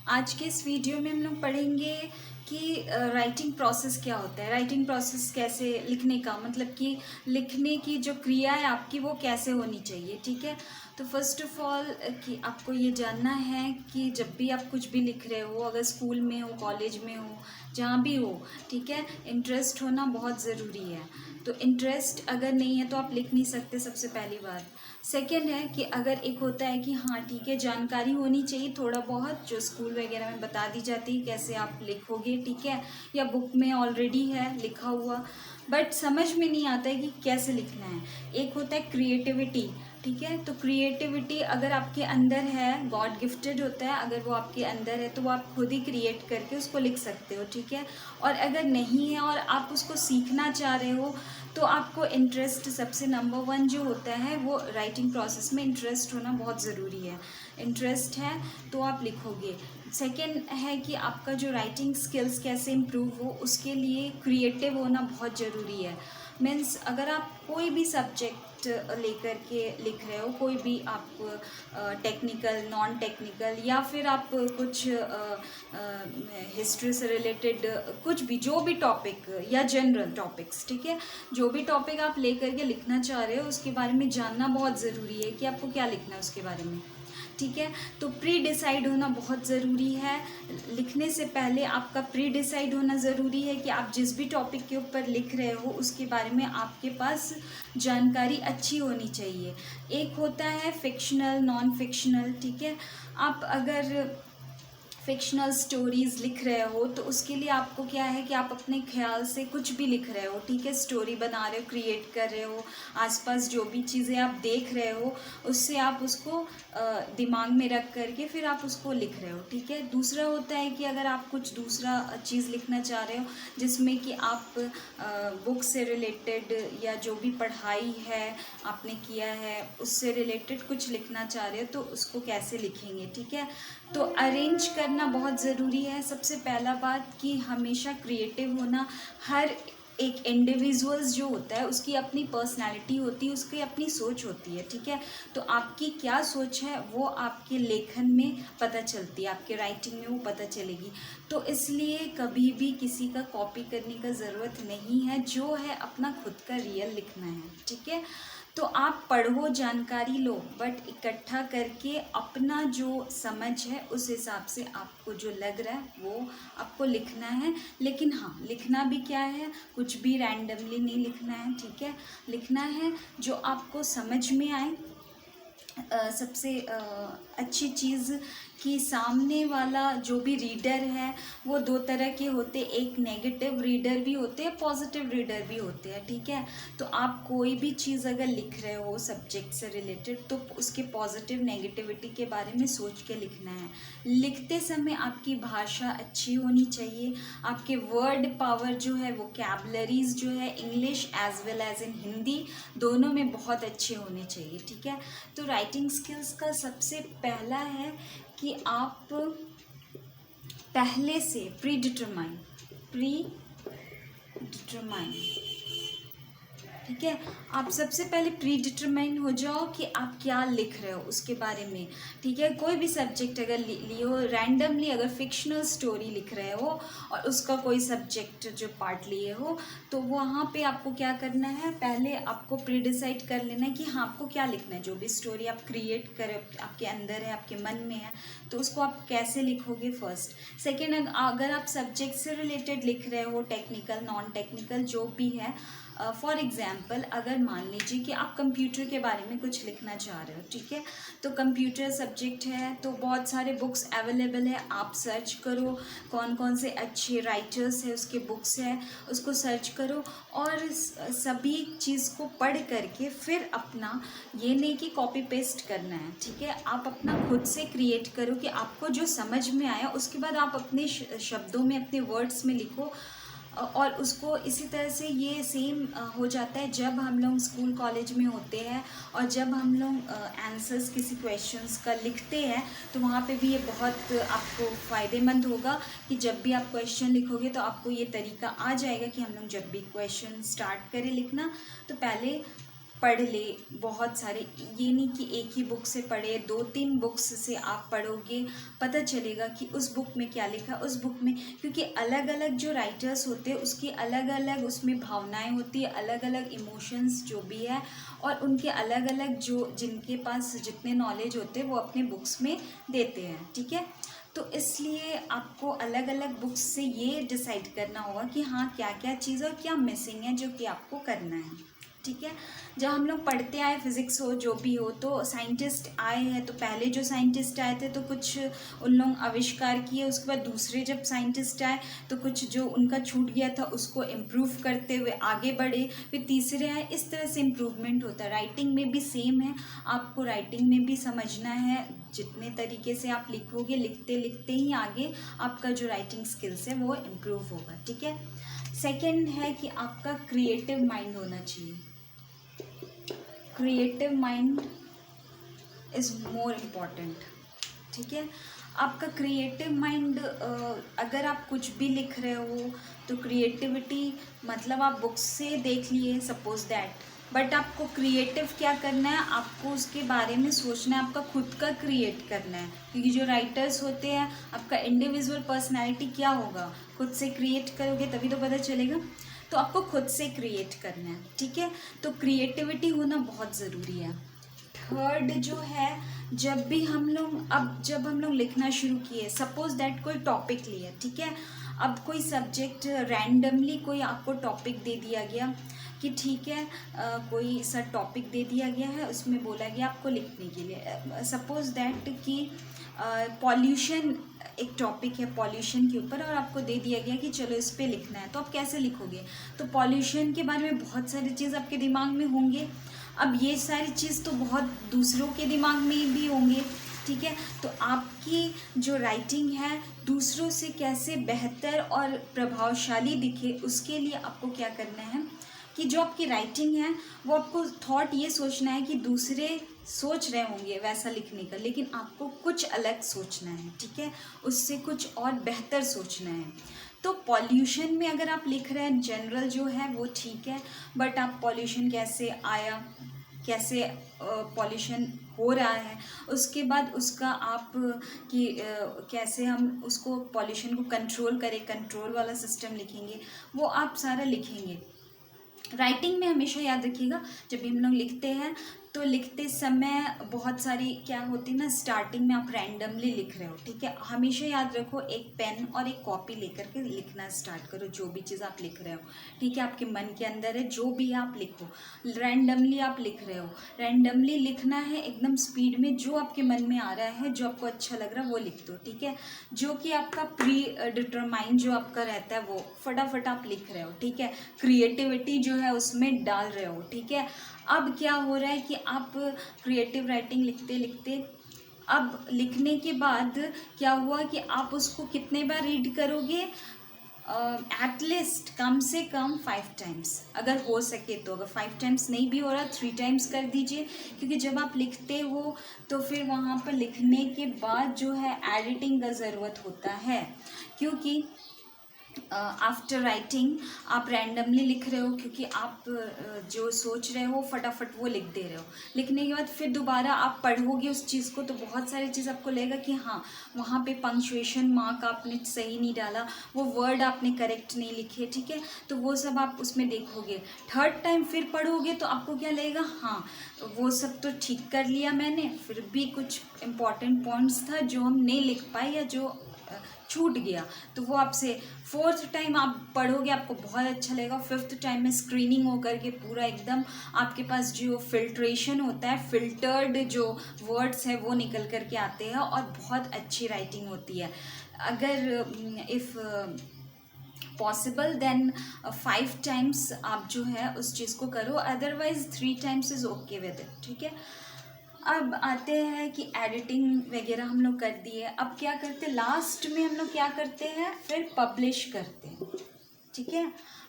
आज के इस वीडियो में हम लोग पढ़ेंगे कि राइटिंग प्रोसेस क्या होता है। राइटिंग प्रोसेस कैसे लिखने का मतलब कि लिखने की जो क्रिया है आपकी वो कैसे होनी चाहिए। ठीक है, तो फर्स्ट ऑफ ऑल कि आपको ये जानना है कि जब भी आप कुछ भी लिख रहे हो, अगर स्कूल में हो, कॉलेज में हो, जहाँ भी हो, ठीक है, इंटरेस्ट होना बहुत ज़रूरी है। तो इंटरेस्ट अगर नहीं है तो आप लिख नहीं सकते, सबसे पहली बात। सेकेंड है कि अगर एक होता है कि हाँ ठीक है, जानकारी होनी चाहिए थोड़ा बहुत, जो स्कूल वगैरह में बता दी जाती है कैसे आप लिखोगे, ठीक है, या बुक में ऑलरेडी है लिखा हुआ, बट समझ में नहीं आता है कि कैसे लिखना है। एक होता है क्रिएटिविटी, ठीक है, तो क्रिएटिविटी अगर आपके अंदर है, गॉड गिफ्टेड होता है, अगर वो आपके अंदर है तो वो आप खुद ही क्रिएट करके उसको लिख सकते हो, ठीक है। और अगर नहीं है और आप उसको सीखना चाह रहे हो तो आपको इंटरेस्ट, सबसे नंबर वन जो होता है वो राइटिंग प्रोसेस में इंटरेस्ट होना बहुत ज़रूरी है। इंटरेस्ट है तो आप लिखोगे। सेकेंड है कि आपका जो राइटिंग स्किल्स कैसे इम्प्रूव हो, उसके लिए क्रिएटिव होना बहुत ज़रूरी है। मीन्स अगर आप कोई भी सब्जेक्ट लेकर के लिख रहे हो, कोई भी आप टेक्निकल, नॉन टेक्निकल, या फिर आप कुछ हिस्ट्री से रिलेटेड कुछ भी, जो भी टॉपिक या जनरल टॉपिक्स, ठीक है, जो भी टॉपिक आप लेकर के लिखना चाह रहे हो उसके बारे में जानना बहुत ज़रूरी है कि आपको क्या लिखना है उसके बारे में, ठीक है। तो प्री डिसाइड होना बहुत ज़रूरी है। लिखने से पहले आपका प्री डिसाइड होना ज़रूरी है कि आप जिस भी टॉपिक के ऊपर लिख रहे हो उसके बारे में आपके पास जानकारी अच्छी होनी चाहिए। एक होता है फिक्शनल, नॉन फिक्शनल, ठीक है। आप अगर फिक्शनल स्टोरीज़ लिख रहे हो तो उसके लिए आपको क्या है कि आप अपने ख्याल से कुछ भी लिख रहे हो, ठीक है, स्टोरी बना रहे हो, क्रिएट कर रहे हो, आसपास जो भी चीज़ें आप देख रहे हो उससे आप उसको दिमाग में रख करके फिर आप उसको लिख रहे हो, ठीक है। दूसरा होता है कि अगर आप कुछ दूसरा चीज़ लिखना चाह रहे हो जिसमें कि आप बुक से रिलेटेड या जो भी पढ़ाई है आपने किया है उससे रिलेटेड कुछ लिखना चाह रहे हो तो उसको कैसे लिखेंगे, ठीक है। तो अरेंज करना बहुत ज़रूरी है। सबसे पहला बात कि हमेशा क्रिएटिव होना। हर एक इंडिविजुअल्स जो होता है उसकी अपनी पर्सनालिटी होती है, उसकी अपनी सोच होती है, ठीक है। तो आपकी क्या सोच है वो आपके लेखन में पता चलती है, आपके राइटिंग में वो पता चलेगी। तो इसलिए कभी भी किसी का कॉपी करने का ज़रूरत नहीं है, जो है अपना खुद का रियल लिखना है, ठीक है। तो आप पढ़ो, जानकारी लो, बट इकट्ठा करके अपना जो समझ है उस हिसाब से आपको जो लग रहा है वो आपको लिखना है। लेकिन हाँ, लिखना भी क्या है, कुछ भी रैंडमली नहीं लिखना है, ठीक है। लिखना है जो आपको समझ में आए। सबसे अच्छी चीज़ कि सामने वाला जो भी रीडर है वो दो तरह के होते, एक नेगेटिव रीडर भी होते हैं, पॉजिटिव रीडर भी होते हैं, ठीक है। तो आप कोई भी चीज़ अगर लिख रहे हो सब्जेक्ट से रिलेटेड तो उसके पॉजिटिव नेगेटिविटी के बारे में सोच के लिखना है। लिखते समय आपकी भाषा अच्छी होनी चाहिए, आपके वर्ड पावर जो है, वोकैबुलरीज जो है, English as well as in Hindi, दोनों में बहुत अच्छे होने चाहिए, ठीक है। तो राइटिंग स्किल्स का सबसे पहला है कि आप पहले से प्री डिटरमाइन, ठीक है। आप सबसे पहले प्री डिटरमाइन हो जाओ कि आप क्या लिख रहे हो उसके बारे में, ठीक है। कोई भी सब्जेक्ट अगर लियो, रैंडमली अगर फिक्शनल स्टोरी लिख रहे हो और उसका कोई सब्जेक्ट जो पार्ट लिए हो तो वहाँ पे आपको क्या करना है, पहले आपको प्री डिसाइड कर लेना है कि हाँ आपको क्या लिखना है। जो भी स्टोरी आप क्रिएट करें आपके अंदर है, आपके मन में है, तो उसको आप कैसे लिखोगे फर्स्ट। सेकेंड, अगर आप सब्जेक्ट से रिलेटेड लिख रहे हो, टेक्निकल, नॉन टेक्निकल, जो भी है, फॉर एग्ज़ाम्पल अगर मान लीजिए कि आप कंप्यूटर के बारे में कुछ लिखना चाह रहे हो, ठीक है, तो कंप्यूटर सब्जेक्ट है तो बहुत सारे बुक्स अवेलेबल है, आप सर्च करो कौन कौन से अच्छे राइटर्स है उसके बुक्स है, उसको सर्च करो और सभी चीज़ को पढ़ करके फिर अपना, ये नहीं कि कॉपी पेस्ट करना है, ठीक है, आप अपना खुद से क्रिएट करो कि आपको जो समझ में आया उसके बाद आप अपने शब्दों में, अपने वर्ड्स में लिखो। और उसको इसी तरह से ये सेम हो जाता है जब हम लोग स्कूल कॉलेज में होते हैं और जब हम लोग आंसर्स किसी क्वेश्चंस का लिखते हैं तो वहाँ पे भी ये बहुत आपको फ़ायदेमंद होगा कि जब भी आप क्वेश्चन लिखोगे तो आपको ये तरीका आ जाएगा कि हम लोग जब भी क्वेश्चन स्टार्ट करें लिखना तो पहले पढ़ ले बहुत सारे, ये नहीं कि एक ही बुक से पढ़े, 2-3 बुक्स से आप पढ़ोगे, पता चलेगा कि उस बुक में क्या लिखा उस बुक में, क्योंकि अलग अलग जो राइटर्स होते हैं उसकी अलग अलग उसमें भावनाएं होती है, अलग अलग इमोशंस जो भी है, और उनके अलग अलग जो जिनके पास जितने नॉलेज होते हैं वो अपने बुक्स में देते हैं, ठीक है। तो इसलिए आपको अलग अलग बुक्स से ये डिसाइड करना होगा कि हाँ क्या क्या चीज़ और क्या मिसिंग है जो कि आपको करना है, ठीक है। जब हम लोग पढ़ते आए, फिज़िक्स हो जो भी हो, तो साइंटिस्ट आए हैं, तो पहले जो साइंटिस्ट आए थे तो कुछ उन लोग आविष्कार किए, उसके बाद दूसरे जब साइंटिस्ट आए तो कुछ जो उनका छूट गया था उसको इम्प्रूव करते हुए आगे बढ़े, फिर तीसरे आए, इस तरह से इम्प्रूवमेंट होता है। राइटिंग में भी सेम है, आपको राइटिंग में भी समझना है, जितने तरीके से आप लिखोगे, लिखते लिखते ही आगे आपका जो राइटिंग स्किल्स है वो इम्प्रूव होगा, ठीक है। सेकेंड है कि आपका क्रिएटिव माइंड होना चाहिए। Creative mind is more important, ठीक है। आपका क्रिएटिव माइंड, अगर आप कुछ भी लिख रहे हो तो क्रिएटिविटी मतलब आप बुक्स से देख लिए सपोज दैट, बट आपको क्रिएटिव क्या करना है, आपको उसके बारे में सोचना है, आपका खुद का क्रिएट करना है, क्योंकि जो राइटर्स होते हैं आपका इंडिविजुअल पर्सनैलिटी क्या होगा, खुद से क्रिएट करोगे तभी तो पता चलेगा, तो आपको खुद से क्रिएट करना है, ठीक है। तो क्रिएटिविटी होना बहुत ज़रूरी है। थर्ड जो है, जब हम लोग लिखना शुरू किए, सपोज दैट कोई टॉपिक लिया, ठीक है, अब कोई सब्जेक्ट रैंडमली कोई आपको टॉपिक दे दिया गया कि ठीक है कोई सा टॉपिक दे दिया गया है, उसमें बोला गया आपको लिखने के लिए, सपोज दैट कि पॉल्यूशन एक टॉपिक है पॉल्यूशन के ऊपर, और आपको दे दिया गया कि चलो इस पे लिखना है, तो आप कैसे लिखोगे। तो पॉल्यूशन के बारे में बहुत सारी चीज़ आपके दिमाग में होंगे, अब ये सारी चीज़ तो बहुत दूसरों के दिमाग में भी होंगे, ठीक है। तो आपकी जो राइटिंग है दूसरों से कैसे बेहतर और प्रभावशाली दिखे, उसके लिए आपको क्या करना है कि जो आपकी राइटिंग है वो आपको थॉट ये सोचना है कि दूसरे सोच रहे होंगे वैसा लिखने का, लेकिन आपको कुछ अलग सोचना है, ठीक है, उससे कुछ और बेहतर सोचना है। तो पॉल्यूशन में अगर आप लिख रहे हैं जनरल जो है वो ठीक है, बट आप पॉल्यूशन कैसे आया, कैसे पॉल्यूशन हो रहा है, उसके बाद उसका आप कि कैसे हम उसको पॉल्यूशन को कंट्रोल करें, कंट्रोल वाला सिस्टम लिखेंगे, वो आप सारा लिखेंगे। राइटिंग में हमेशा याद रखिएगा, जब भी हम लोग लिखते हैं तो लिखते समय बहुत सारी क्या होती है ना, स्टार्टिंग में आप रैंडमली लिख रहे हो, ठीक है, हमेशा याद रखो एक पेन और एक कॉपी लेकर के लिखना स्टार्ट करो, जो भी चीज़ आप लिख रहे हो, ठीक है, आपके मन के अंदर है जो भी आप लिखो, रैंडमली आप लिख रहे हो, रैंडमली लिखना है एकदम स्पीड में, जो आपके मन में आ रहा है, जो आपको अच्छा लग रहा है वो लिख दो, ठीक है, जो कि आपका प्री डिटरमाइन जो आपका रहता है वो फटाफट आप लिख रहे हो, ठीक है, क्रिएटिविटी जो है उसमें डाल रहे हो, ठीक है। अब क्या हो रहा है कि आप क्रिएटिव राइटिंग लिखते लिखते, अब लिखने के बाद क्या हुआ कि आप उसको कितने बार रीड करोगे, एटलीस्ट कम से कम 5 टाइम्स, अगर हो सके तो, अगर 5 टाइम्स नहीं भी हो रहा 3 टाइम्स कर दीजिए, क्योंकि जब आप लिखते हो तो फिर वहाँ पर लिखने के बाद जो है एडिटिंग का ज़रूरत होता है, क्योंकि आफ्टर राइटिंग आप रैंडमली लिख रहे हो, क्योंकि आप जो सोच रहे हो फटाफट वो लिख दे रहे हो, लिखने के बाद फिर दोबारा आप पढ़ोगे उस चीज़ को तो बहुत सारी चीज़ आपको लगेगा कि हाँ वहाँ पे पंक्चुएशन मार्क आपने सही नहीं डाला, वो वर्ड आपने करेक्ट नहीं लिखे, ठीक है, तो वो सब आप उसमें देखोगे। थर्ड टाइम फिर पढ़ोगे तो आपको क्या लगेगा, हाँ वो सब तो ठीक कर लिया मैंने, फिर भी कुछ इम्पॉर्टेंट पॉइंट्स था जो हम नहीं लिख पाए या जो छूट गया, तो वो आपसे फोर्थ टाइम आप पढ़ोगे आपको बहुत अच्छा लगेगा, फिफ्थ टाइम में स्क्रीनिंग हो करके पूरा एकदम आपके पास जो फिल्ट्रेशन होता है, फिल्टर्ड जो वर्ड्स है वो निकल करके आते हैं और बहुत अच्छी राइटिंग होती है। अगर इफ़ पॉसिबल देन 5 टाइम्स आप जो है उस चीज़ को करो, otherwise 3 times is okay with it, ठीक है। अब आते हैं कि एडिटिंग वगैरह हम लोग कर दिए, अब क्या करते हैं लास्ट में हम लोग क्या करते हैं, फिर पब्लिश करते हैं, ठीक है।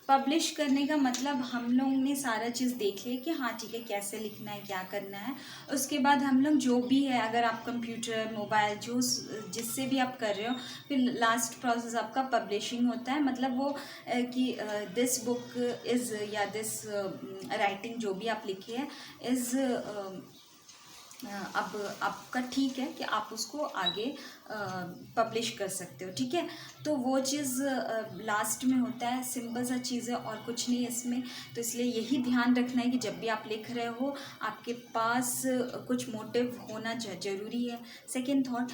पब्लिश करने का मतलब हम लोग ने सारा चीज़ देख लिया कि हाँ ठीक है कैसे लिखना है, क्या करना है। उसके बाद हम लोग जो भी है, अगर आप कंप्यूटर, मोबाइल, जो जिससे भी आप कर रहे हो, फिर लास्ट प्रोसेस आपका पब्लिशिंग होता है। मतलब वो कि दिस बुक इज़ या दिस राइटिंग जो भी आप लिखी है इज़ अब आपका ठीक है कि आप उसको आगे पब्लिश कर सकते हो, ठीक है। तो वो चीज़ लास्ट में होता है, सिंपल सा चीज़ है और कुछ नहीं है इसमें। तो इसलिए यही ध्यान रखना है कि जब भी आप लिख रहे हो आपके पास कुछ मोटिव होना ज़रूरी है। सेकंड थॉट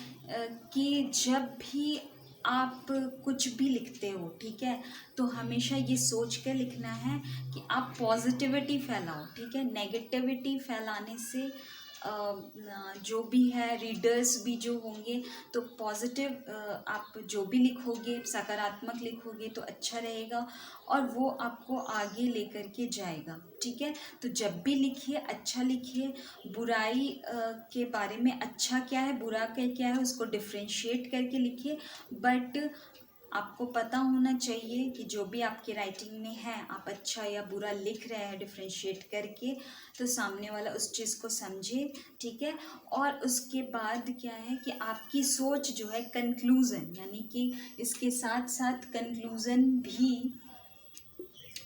कि जब भी आप कुछ भी लिखते हो, ठीक है, तो हमेशा ये सोच कर लिखना है कि आप पॉजिटिविटी फैलाओ, ठीक है। नेगेटिविटी फैलाने से जो भी है रीडर्स भी जो होंगे, तो पॉजिटिव आप जो भी लिखोगे, सकारात्मक लिखोगे तो अच्छा रहेगा और वो आपको आगे लेकर के जाएगा, ठीक है। तो जब भी लिखिए अच्छा लिखिए, बुराई के बारे में अच्छा क्या है, बुरा क्या है, उसको डिफ्रेंशिएट करके लिखिए। बट आपको पता होना चाहिए कि जो भी आपकी राइटिंग में है, आप अच्छा या बुरा लिख रहे हैं डिफ्रेंशिएट करके, तो सामने वाला उस चीज़ को समझे, ठीक है। और उसके बाद क्या है कि आपकी सोच जो है कंक्लूज़न, यानी कि इसके साथ साथ कंक्लूज़न भी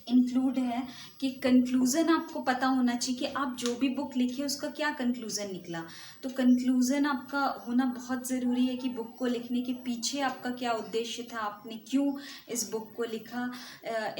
इंक्लूड है कि कंक्लूज़न आपको पता होना चाहिए कि आप जो भी बुक लिखे उसका क्या कंक्लूज़न निकला। तो कंक्लूज़न आपका होना बहुत ज़रूरी है कि बुक को लिखने के पीछे आपका क्या उद्देश्य था, आपने क्यों इस बुक को लिखा,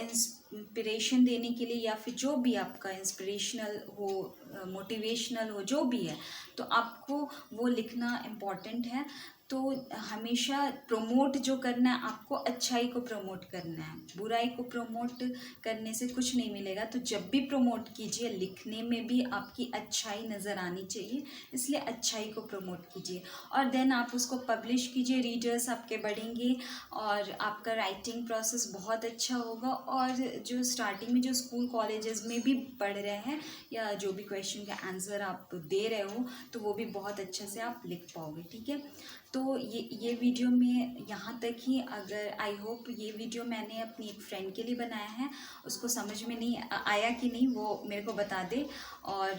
इंस्पिरेशन देने के लिए या फिर जो भी आपका इंस्पिरेशनल हो, मोटिवेशनल हो, जो भी है, तो आपको वो लिखना इम्पॉर्टेंट है। तो हमेशा प्रमोट जो करना है आपको, अच्छाई को प्रमोट करना है, बुराई को प्रमोट करने से कुछ नहीं मिलेगा। तो जब भी प्रमोट कीजिए, लिखने में भी आपकी अच्छाई नज़र आनी चाहिए, इसलिए अच्छाई को प्रमोट कीजिए और देन आप उसको पब्लिश कीजिए। रीडर्स आपके बढ़ेंगे और आपका राइटिंग प्रोसेस बहुत अच्छा होगा। और जो स्टार्टिंग में जो स्कूल कॉलेजेस में भी पढ़ रहे हैं या जो भी क्वेश्चन का आंसर आप दे रहे हो, तो वो भी बहुत अच्छे से आप लिख पाओगे, ठीक है। तो ये वीडियो में यहाँ तक ही। अगर आई होप ये वीडियो मैंने अपनी एक फ्रेंड के लिए बनाया है, उसको समझ में नहीं आया कि नहीं वो मेरे को बता दे। और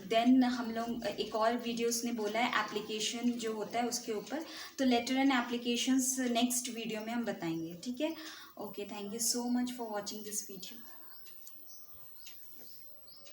देन हम लोग एक और वीडियो उसने बोला है एप्लीकेशन जो होता है उसके ऊपर, तो letter and applications next video में हम बताएंगे, ठीक है। Okay, thank you so much for watching this video.